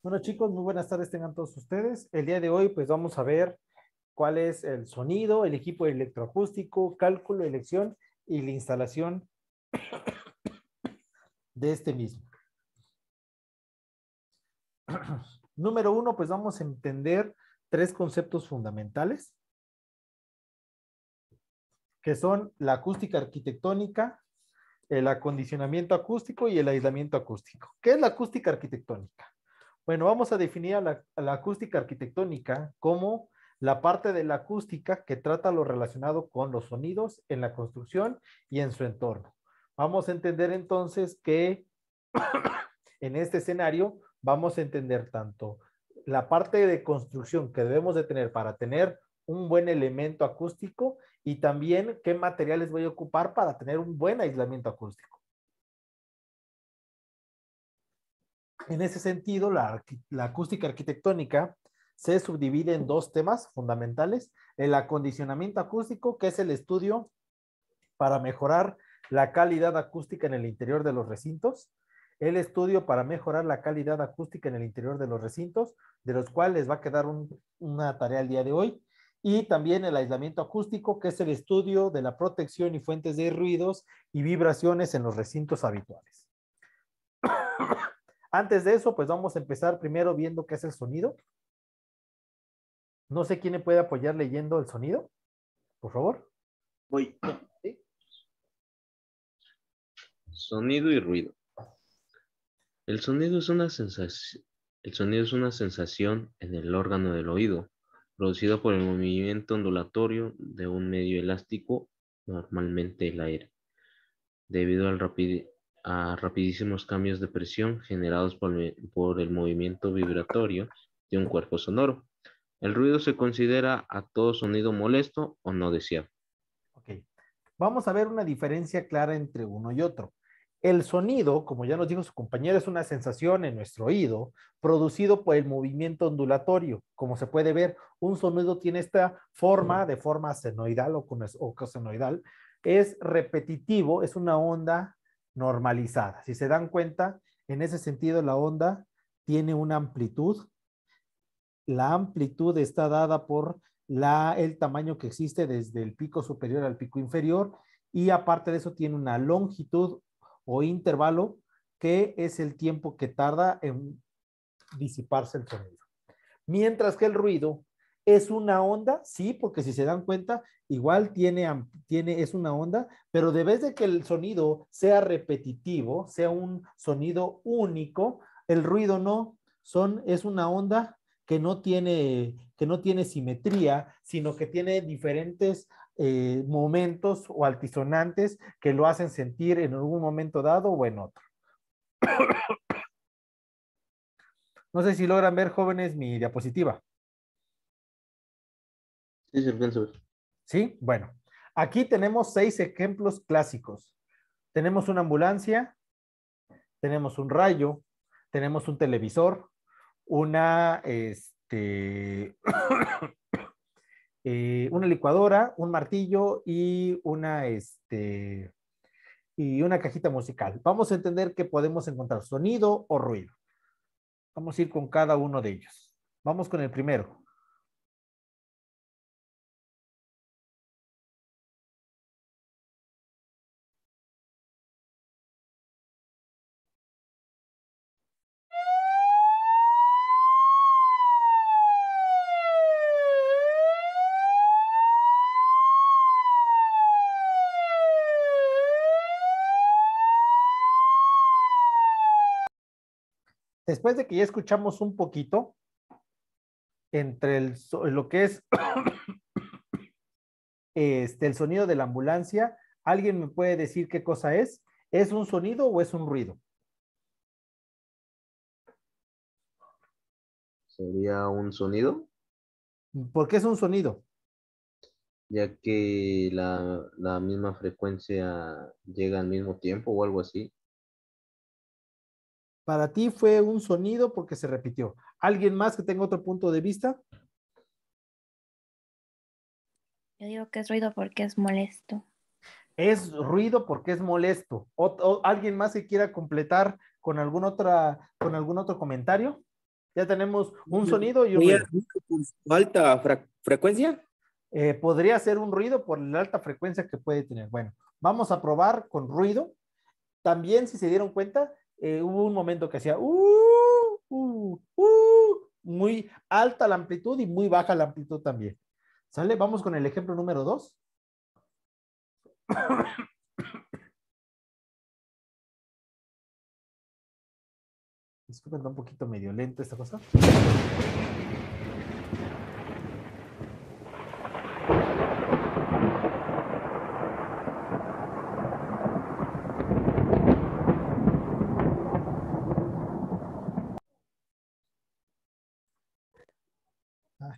Bueno, chicos, muy buenas tardes tengan todos ustedes. El día de hoy, pues vamos a ver cuál es el sonido, el equipo electroacústico, cálculo, elección y la instalación de este mismo. Número uno, pues vamos a entender tres conceptos fundamentales, que son la acústica arquitectónica, el acondicionamiento acústico y el aislamiento acústico. ¿Qué es la acústica arquitectónica? Bueno, vamos a definir a la acústica arquitectónica como la parte de la acústica que trata lo relacionado con los sonidos en la construcción y en su entorno. Vamos a entender entonces que en este escenario vamos a entender tanto la parte de construcción que debemos de tener para tener un buen elemento acústico y también qué materiales voy a ocupar para tener un buen aislamiento acústico. En ese sentido, la acústica arquitectónica se subdivide en dos temas fundamentales: el acondicionamiento acústico, que es el estudio para mejorar la calidad acústica en el interior de los recintos, el estudio para mejorar la calidad acústica en el interior de los recintos, de los cuales les va a quedar una tarea el día de hoy, y también el aislamiento acústico, que es el estudio de la protección y fuentes de ruidos y vibraciones en los recintos habituales. Antes de eso, pues vamos a empezar primero viendo qué es el sonido. No sé quién me puede apoyar leyendo el sonido, por favor. Voy. ¿Sí? Sonido y ruido. El sonido es una sensación, el sonido es una sensación en el órgano del oído, producido por el movimiento ondulatorio de un medio elástico, normalmente el aire, debido a rapidísimos cambios de presión generados por el movimiento vibratorio de un cuerpo sonoro. El ruido se considera a todo sonido molesto o no deseado. Ok. Vamos a ver una diferencia clara entre uno y otro. El sonido, como ya nos dijo su compañero, es una sensación en nuestro oído producido por el movimiento ondulatorio. Como se puede ver, un sonido tiene esta forma de forma senoidal o cosenoidal. Es repetitivo, es una onda normalizada. Si se dan cuenta, en ese sentido la onda tiene una amplitud. La amplitud está dada por el tamaño que existe desde el pico superior al pico inferior, y aparte de eso tiene una longitud o intervalo, que es el tiempo que tarda en disiparse el sonido. Mientras que el ruido es una onda, sí, porque si se dan cuenta, igual es una onda, pero de vez de que el sonido sea repetitivo, sea un sonido único, el ruido no, es una onda que no tiene simetría, sino que tiene diferentes momentos o altisonantes que lo hacen sentir en algún momento dado o en otro. No sé si logran ver, jóvenes, mi diapositiva. Sí, se alcanza a ver. ¿Sí? Bueno, aquí tenemos 6 ejemplos clásicos. Tenemos una ambulancia, tenemos un rayo, tenemos un televisor, una licuadora, un martillo y una cajita musical. Vamos a entender que podemos encontrar sonido o ruido. Vamos a ir con cada uno de ellos. Vamos con el primero. Después de que ya escuchamos un poquito entre lo que es el sonido de la ambulancia, ¿alguien me puede decir qué cosa es? ¿Es un sonido o es un ruido? Sería un sonido, ¿Por qué es un sonido? ya que la misma frecuencia llega al mismo tiempo o algo así. Para ti fue un sonido porque se repitió. ¿Alguien más que tenga otro punto de vista? Yo digo que es ruido porque es molesto. Es ruido porque es molesto. ¿Alguien más que quiera completar con algún otro comentario? Ya tenemos un sonido y un ¿Sería ruido. por su alta frecuencia? Podría ser un ruido por la alta frecuencia que puede tener. Bueno, vamos a probar con ruido. También, si se dieron cuenta, hubo un momento que hacía muy alta la amplitud y muy baja la amplitud también. ¿Sale? Vamos con el ejemplo número 2. Disculpen, está un poquito medio lento esta cosa. Ay.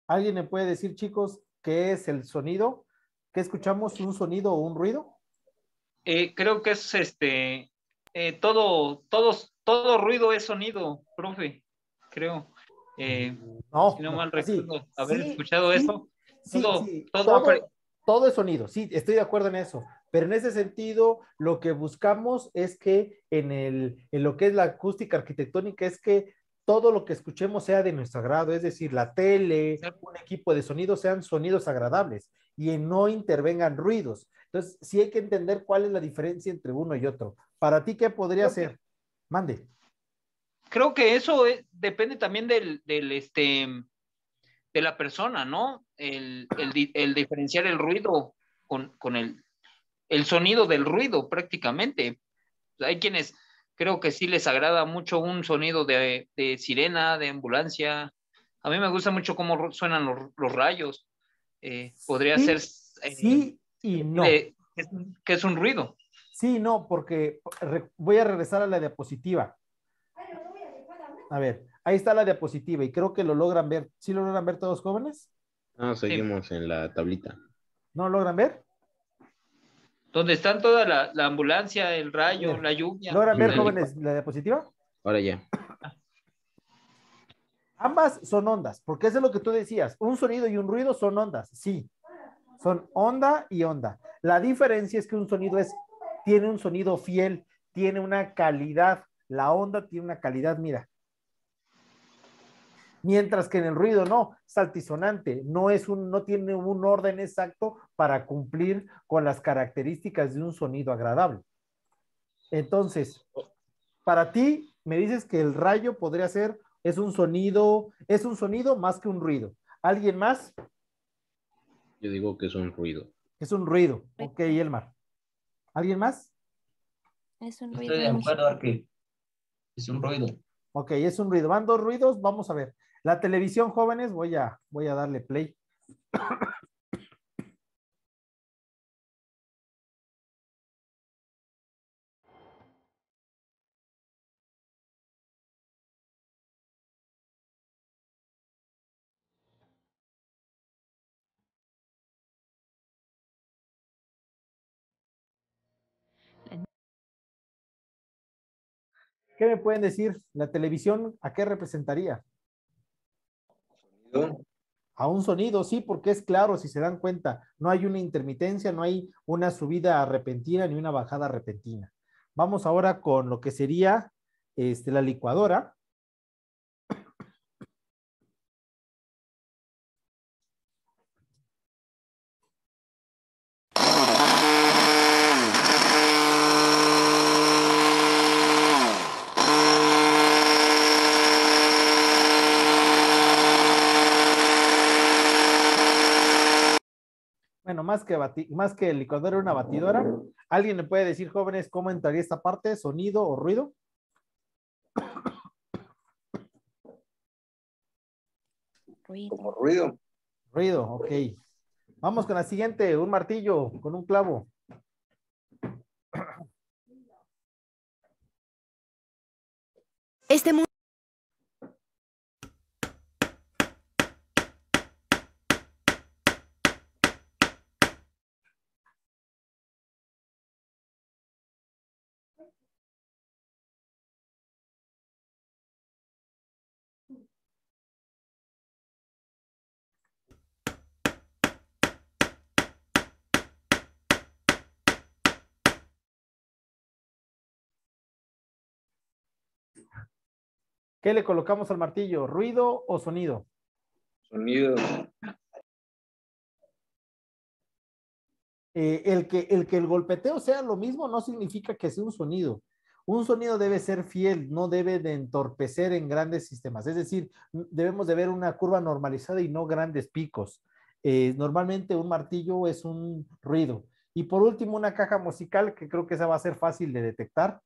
¿Alguien me puede decir, chicos, qué es el sonido? ¿Qué escuchamos? ¿Un sonido o un ruido? Creo que es todo ruido es sonido, profe, creo. No, Si no no, mal así. recuerdo haber Sí, escuchado sí, eso, sí, sí. todo Todo es sonido, sí, estoy de acuerdo en eso. Pero en ese sentido, lo que buscamos es que en lo que es la acústica arquitectónica es que todo lo que escuchemos sea de nuestro agrado, es decir, la tele, un equipo de sonido sean sonidos agradables y no intervengan ruidos. Entonces, sí hay que entender cuál es la diferencia entre uno y otro. Para ti, ¿qué podría ser? Mande. creo que eso depende también de la persona, ¿no? El diferenciar el ruido con el sonido del ruido prácticamente. Hay quienes creo que sí les agrada mucho un sonido de sirena, de ambulancia. A mí me gusta mucho cómo suenan los rayos. Podría ser Sí, sí y no. que es un ruido. Sí, no, porque voy a regresar a la diapositiva. A ver, ahí está la diapositiva y creo que lo logran ver. ¿Sí lo logran ver todos jóvenes? Ah, Sí. seguimos en la tablita. ¿No lo logran ver? Donde están toda la ambulancia, el A rayo, ver, la lluvia, ¿logran ver Ujú. jóvenes la diapositiva? Ahora ya. Ambas son ondas, porque eso es lo que tú decías. Un sonido y un ruido son ondas, sí. Son onda y onda. La diferencia es que un sonido tiene un sonido fiel, tiene una calidad. La onda tiene una calidad, mira. Mientras que en el ruido no, es altisonante, no tiene un orden exacto para cumplir con las características de un sonido agradable. Entonces, para ti, me dices que el rayo podría ser, es un sonido más que un ruido. ¿Alguien más? Yo digo que es un ruido. Es un ruido. Ok, Elmar. ¿Alguien más? Es un Estoy ruido de acuerdo a que es un ruido. Ok, es un ruido. Van dos ruidos, vamos a ver. La televisión, jóvenes, voy a darle play. ¿Qué me pueden decir? ¿La televisión a qué representaría? ¿No? A un sonido, sí, porque es claro, si se dan cuenta, no hay una intermitencia, no hay una subida repentina ni una bajada repentina. Vamos ahora con lo que sería la licuadora. Bueno, más que licuadora, una batidora. ¿Alguien me puede decir, jóvenes, cómo entraría esta parte? ¿Sonido o ruido? Como ruido. ruido. Ruido, ok. Vamos con la siguiente, un martillo con un clavo. Este mundo ¿Qué le colocamos al martillo? ¿Ruido o sonido? Sonido. El que el golpeteo sea lo mismo no significa que sea un sonido. Un sonido debe ser fiel, no debe de entorpecer en grandes sistemas. Es decir, debemos de ver una curva normalizada y no grandes picos. Normalmente un martillo es un ruido. Y por último, una caja musical, que creo que esa va a ser fácil de detectar.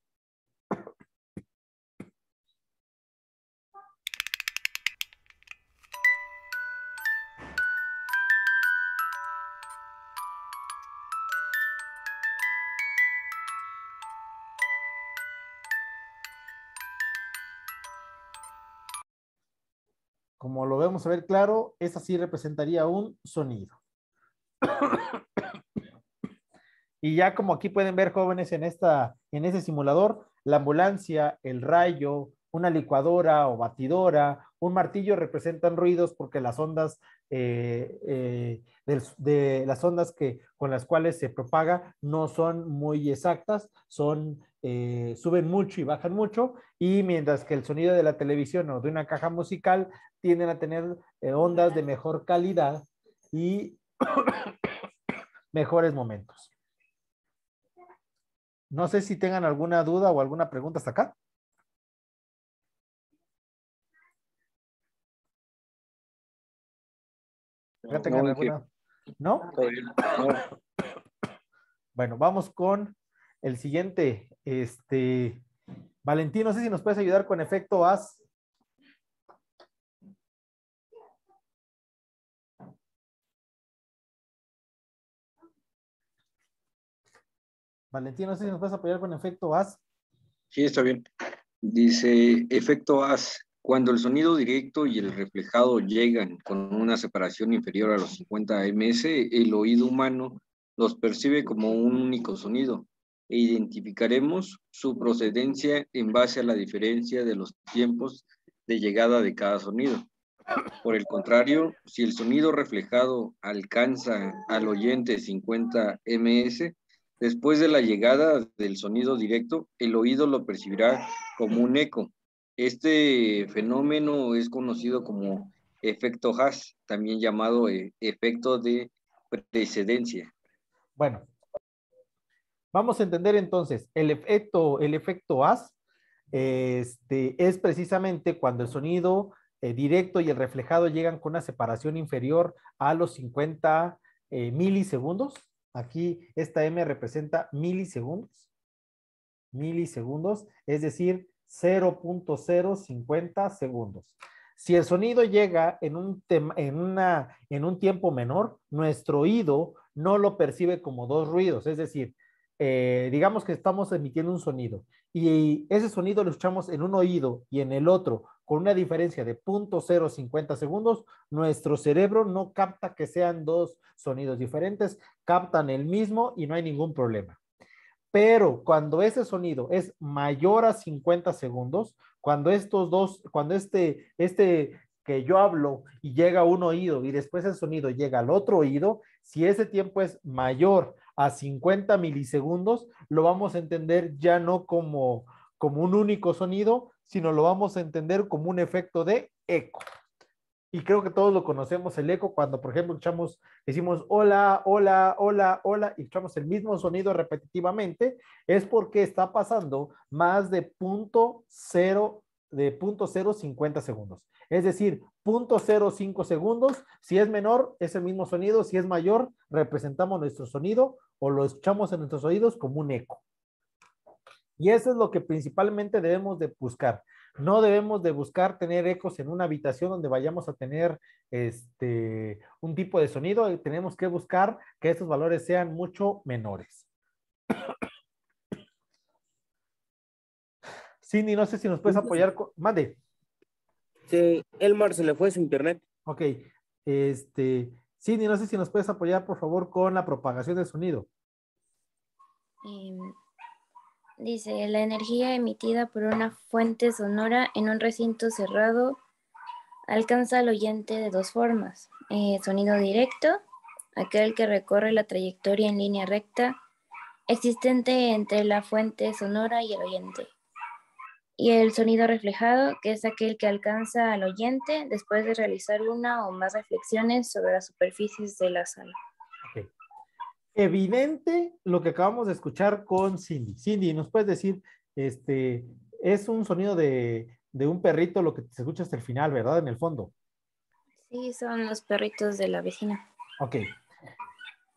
Como lo vemos a ver claro, esa sí representaría un sonido. Y ya como aquí pueden ver, jóvenes, en ese simulador, la ambulancia, el rayo, una licuadora o batidora, un martillo representan ruidos porque las ondas de las ondas con las cuales se propaga no son muy exactas, suben mucho y bajan mucho, y mientras que el sonido de la televisión o de una caja musical tienden a tener ondas de mejor calidad y mejores momentos. No sé si tengan alguna duda o alguna pregunta hasta acá. ¿Ya tengan No, alguna? ¿No? no. Bueno, vamos con el siguiente. Valentín, no sé si nos puedes ayudar con efecto as. Valentín, no sé si nos puedes apoyar con efecto as. Sí, está bien. Dice, efecto haz. Cuando el sonido directo y el reflejado llegan con una separación inferior a los 50 ms, el oído humano los percibe como un único sonido e identificaremos su procedencia en base a la diferencia de los tiempos de llegada de cada sonido. Por el contrario, si el sonido reflejado alcanza al oyente 50 ms, después de la llegada del sonido directo, el oído lo percibirá como un eco. Este fenómeno es conocido como efecto Haas, también llamado efecto de precedencia. Bueno, vamos a entender entonces, el efecto as es precisamente cuando el sonido directo y el reflejado llegan con una separación inferior a los 50 milisegundos. Aquí esta M representa milisegundos. Milisegundos, es decir, 0.050 segundos. Si el sonido llega en un tiempo menor, nuestro oído no lo percibe como dos ruidos, es decir, digamos que estamos emitiendo un sonido y ese sonido lo escuchamos en un oído y en el otro con una diferencia de 0.050 segundos, nuestro cerebro no capta que sean dos sonidos diferentes, captan el mismo y no hay ningún problema. Pero cuando ese sonido es mayor a 50 segundos, cuando que yo hablo y llega a un oído y después el sonido llega al otro oído, si ese tiempo es mayor a 50 milisegundos, lo vamos a entender ya no como un único sonido, sino lo vamos a entender como un efecto de eco. Y creo que todos lo conocemos, el eco, cuando, por ejemplo, decimos hola, hola, hola, hola, y escuchamos el mismo sonido repetitivamente, es porque está pasando más de 0.050 segundos. Es decir, 0.05 segundos, si es menor, es el mismo sonido, si es mayor, representamos nuestro sonido o lo escuchamos en nuestros oídos como un eco. Y eso es lo que principalmente debemos de buscar. No debemos de buscar tener ecos en una habitación donde vayamos a tener un tipo de sonido. Tenemos que buscar que estos valores sean mucho menores. Cindy, no sé si nos puedes apoyar. Mande. Sí, Elmar se le fue su internet. Ok. Cindy, no sé si nos puedes apoyar, por favor, con la propagación del sonido. Dice, la energía emitida por una fuente sonora en un recinto cerrado alcanza al oyente de dos formas. Sonido directo, aquel que recorre la trayectoria en línea recta existente entre la fuente sonora y el oyente. y el sonido reflejado, que es aquel que alcanza al oyente después de realizar una o más reflexiones sobre las superficies de la sala. Ok. Evidente lo que acabamos de escuchar con Cindy. Cindy, ¿nos puedes decir, es un sonido de un perrito lo que se escucha hasta el final, ¿verdad? En el fondo. Sí, son los perritos de la vecina. Ok.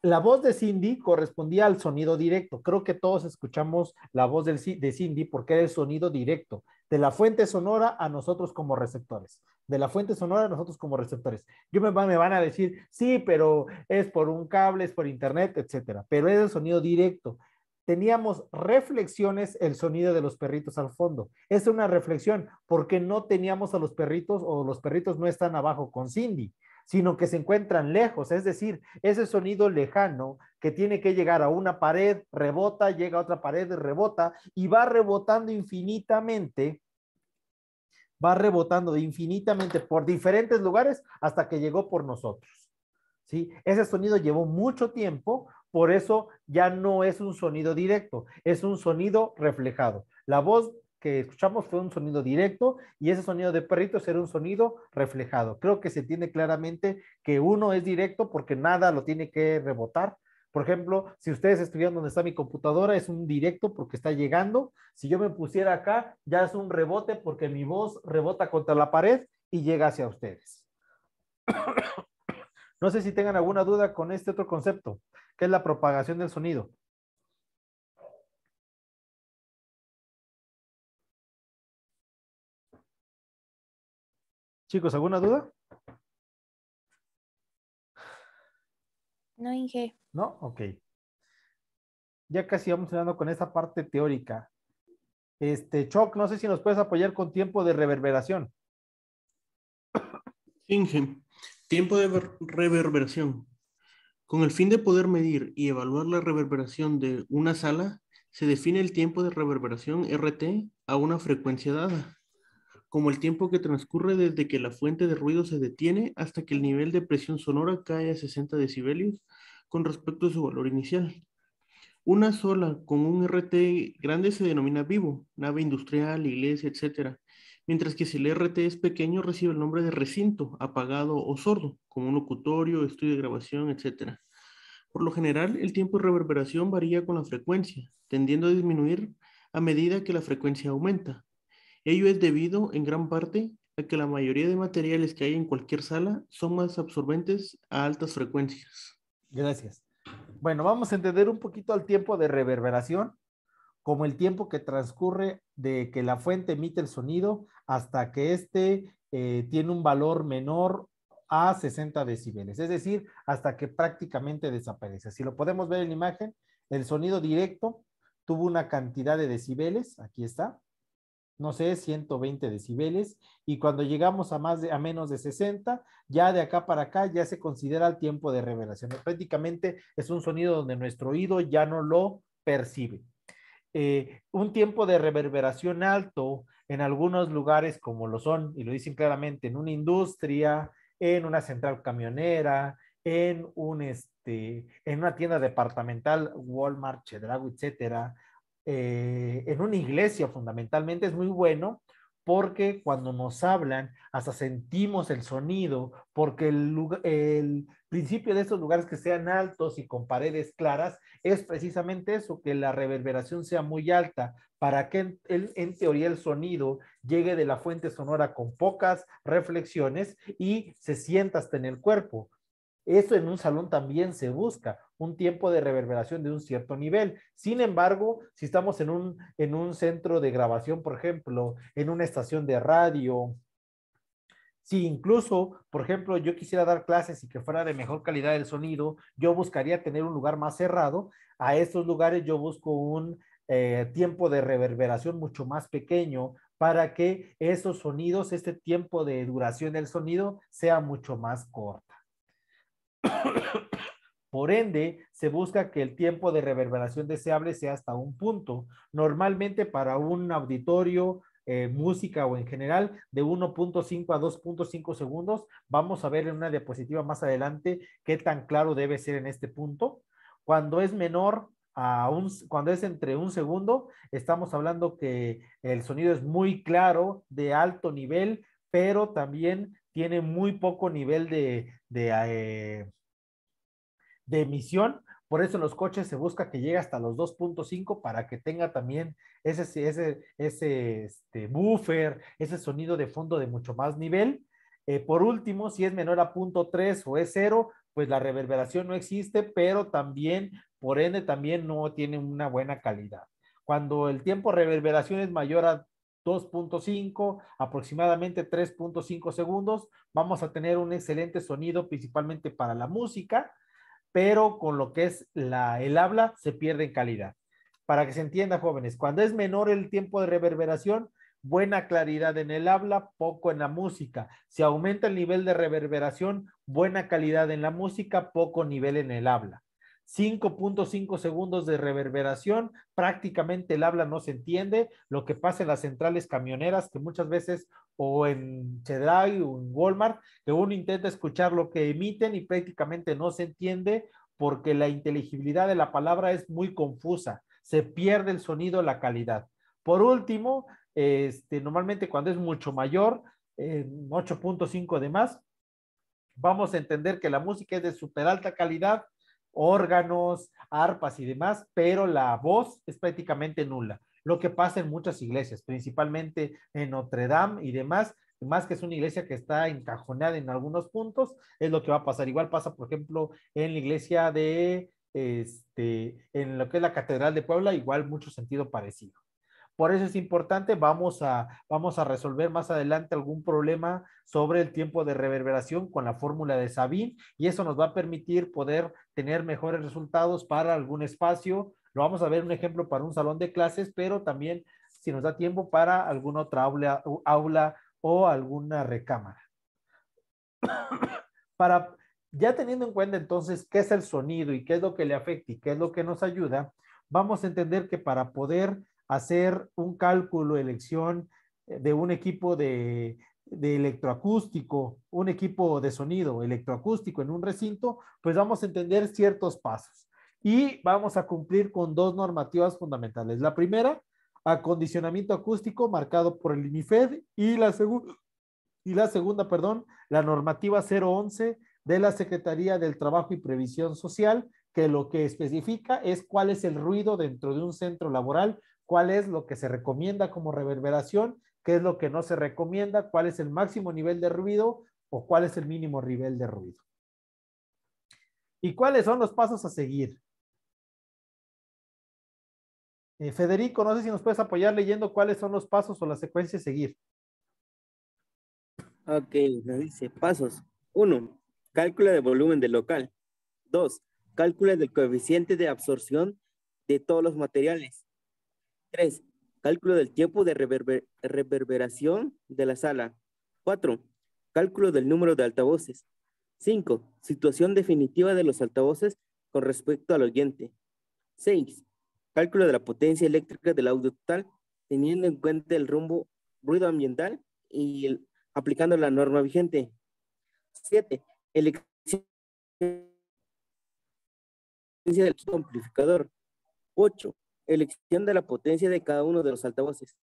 La voz de Cindy correspondía al sonido directo. Creo que todos escuchamos la voz de Cindy porque era el sonido directo. De la fuente sonora a nosotros como receptores. De la fuente sonora a nosotros como receptores. Me van a decir, sí, pero es por un cable, es por internet, etcétera. Pero es el sonido directo. Teníamos reflexiones, el sonido de los perritos al fondo. Es una reflexión porque no teníamos a los perritos o los perritos no están abajo con Cindy, sino que se encuentran lejos, es decir, ese sonido lejano que tiene que llegar a una pared, rebota, llega a otra pared, rebota y va rebotando infinitamente por diferentes lugares hasta que llegó por nosotros. ¿Sí? Ese sonido llevó mucho tiempo, por eso ya no es un sonido directo, es un sonido reflejado. La voz que escuchamos fue un sonido directo y ese sonido de perritos era un sonido reflejado. Creo que se entiende claramente que uno es directo porque nada lo tiene que rebotar. Por ejemplo, si ustedes estudian donde está mi computadora, es un directo porque está llegando. Si yo me pusiera acá, ya es un rebote porque mi voz rebota contra la pared y llega hacia ustedes. No sé si tengan alguna duda con este otro concepto, que es la propagación del sonido. Chicos, ¿alguna duda? No, Inge. ¿No? Ok. Ya casi vamos terminando con esta parte teórica. Choc, no sé si nos puedes apoyar con tiempo de reverberación. Inge, tiempo de reverberación. Con el fin de poder medir y evaluar la reverberación de una sala, se define el tiempo de reverberación RT a una frecuencia dada, como el tiempo que transcurre desde que la fuente de ruido se detiene hasta que el nivel de presión sonora cae a 60 decibelios con respecto a su valor inicial. Una sola con un RT grande se denomina vivo, nave industrial, iglesia, etc. Mientras que si el RT es pequeño recibe el nombre de recinto, apagado o sordo, como un locutorio, estudio de grabación, etc. Por lo general, el tiempo de reverberación varía con la frecuencia, tendiendo a disminuir a medida que la frecuencia aumenta. Ello es debido, en gran parte, a que la mayoría de materiales que hay en cualquier sala son más absorbentes a altas frecuencias. Gracias. Bueno, vamos a entender un poquito al tiempo de reverberación como el tiempo que transcurre de que la fuente emite el sonido hasta que tiene un valor menor a 60 decibeles, es decir, hasta que prácticamente desaparece. Si lo podemos ver en la imagen, el sonido directo tuvo una cantidad de decibeles, aquí está, no sé, 120 decibeles, y cuando llegamos a menos de 60, ya de acá para acá ya se considera el tiempo de reverberación. Prácticamente es un sonido donde nuestro oído ya no lo percibe. Un tiempo de reverberación alto en algunos lugares como lo son, y lo dicen claramente, en una industria, en una central camionera, en una tienda departamental, Walmart, Chedraui, etcétera, en una iglesia fundamentalmente es muy bueno porque cuando nos hablan hasta sentimos el sonido, porque el principio de estos lugares que sean altos y con paredes claras es precisamente eso, que la reverberación sea muy alta para que en teoría el sonido llegue de la fuente sonora con pocas reflexiones y se sienta hasta en el cuerpo. Eso en un salón también se busca, un tiempo de reverberación de un cierto nivel. Sin embargo, si estamos en un centro de grabación, por ejemplo, en una estación de radio, si incluso, por ejemplo, yo quisiera dar clases y que fuera de mejor calidad el sonido, yo buscaría tener un lugar más cerrado. A estos lugares yo busco un tiempo de reverberación mucho más pequeño para que esos sonidos, este tiempo de duración del sonido sea mucho más corto. Por ende, se busca que el tiempo de reverberación deseable sea hasta un punto. Normalmente para un auditorio, música o en general, de 1.5 a 2.5 segundos. Vamos a ver en una diapositiva más adelante qué tan claro debe ser en este punto. Cuando es menor cuando es entre un segundo, estamos hablando que el sonido es muy claro, de alto nivel, pero también tiene muy poco nivel de emisión. Por eso en los coches se busca que llegue hasta los 2.5 para que tenga también ese buffer, ese sonido de fondo de mucho más nivel. Por último, si es menor a 0.3 o es 0, pues la reverberación no existe, pero también, por ende, también no tiene una buena calidad. Cuando el tiempo de reverberación es mayor a 2.5, aproximadamente 3.5 segundos, vamos a tener un excelente sonido, principalmente para la música, pero con lo que es el habla se pierde en calidad. Para que se entienda, jóvenes, cuando es menor el tiempo de reverberación, buena claridad en el habla, poco en la música. Si aumenta el nivel de reverberación, buena calidad en la música, poco nivel en el habla. 5.5 segundos de reverberación, prácticamente el habla no se entiende. Lo que pasa en las centrales camioneras, que muchas veces, o en Chedraui o en Walmart, que uno intenta escuchar lo que emiten y prácticamente no se entiende porque la inteligibilidad de la palabra es muy confusa. Se pierde el sonido, la calidad. Por último, normalmente cuando es mucho mayor, 8.5 de más, vamos a entender que la música es de súper alta calidad, órganos, arpas y demás, pero la voz es prácticamente nula. Lo que pasa en muchas iglesias, principalmente en Notre Dame y demás, más que es una iglesia que está encajonada en algunos puntos, es lo que va a pasar. Igual pasa, por ejemplo, en la iglesia en lo que es la Catedral de Puebla, igual mucho sentido parecido. Por eso es importante, vamos a resolver más adelante algún problema sobre el tiempo de reverberación con la fórmula de Sabin, y eso nos va a permitir poder tener mejores resultados para algún espacio. Lo vamos a ver un ejemplo para un salón de clases, pero también si nos da tiempo para alguna otra aula o alguna recámara. Para ya teniendo en cuenta entonces qué es el sonido y qué es lo que le afecta y qué es lo que nos ayuda, vamos a entender que para poder hacer un cálculo, elección de un equipo de electroacústico, un equipo de sonido electroacústico en un recinto, pues vamos a entender ciertos pasos. Y vamos a cumplir con dos normativas fundamentales. La primera, acondicionamiento acústico marcado por el INIFED, y la segunda, la normativa 011 de la Secretaría del Trabajo y Previsión Social, que lo que especifica es cuál es el ruido dentro de un centro laboral, cuál es lo que se recomienda como reverberación, qué es lo que no se recomienda, cuál es el máximo nivel de ruido o cuál es el mínimo nivel de ruido. ¿Y cuáles son los pasos a seguir? Federico, no sé si nos puedes apoyar leyendo cuáles son los pasos o la secuencia a seguir. Ok, nos dice pasos. 1. Cálculo de volumen del local. 2. Cálculo del coeficiente de absorción de todos los materiales. 3. Cálculo del tiempo de reverberación de la sala. 4. Cálculo del número de altavoces. 5. Situación definitiva de los altavoces con respecto al oyente. 6. Cálculo de la potencia eléctrica del audio total, teniendo en cuenta el ruido ambiental y aplicando la norma vigente. 7. Elección del amplificador. 8. Elección de la potencia de cada uno de los altavoces.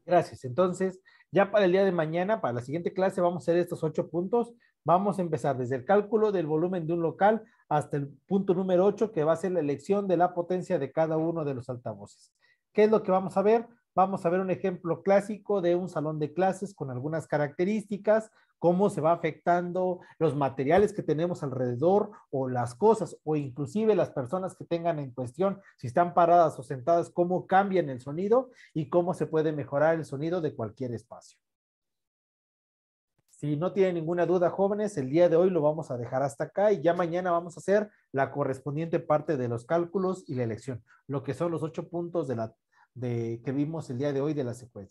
Gracias. Entonces, ya para el día de mañana, para la siguiente clase, vamos a hacer estos 8 puntos. Vamos a empezar desde el cálculo del volumen de un local hasta el punto número 8, que va a ser la elección de la potencia de cada uno de los altavoces. ¿Qué es lo que vamos a ver? Vamos a ver un ejemplo clásico de un salón de clases con algunas características, cómo se va afectando los materiales que tenemos alrededor o las cosas o inclusive las personas que tengan en cuestión, si están paradas o sentadas, cómo cambian el sonido y cómo se puede mejorar el sonido de cualquier espacio. Si no tienen ninguna duda, jóvenes, el día de hoy lo vamos a dejar hasta acá y ya mañana vamos a hacer la correspondiente parte de los cálculos y la elección, lo que son los 8 puntos que vimos el día de hoy de la secuencia.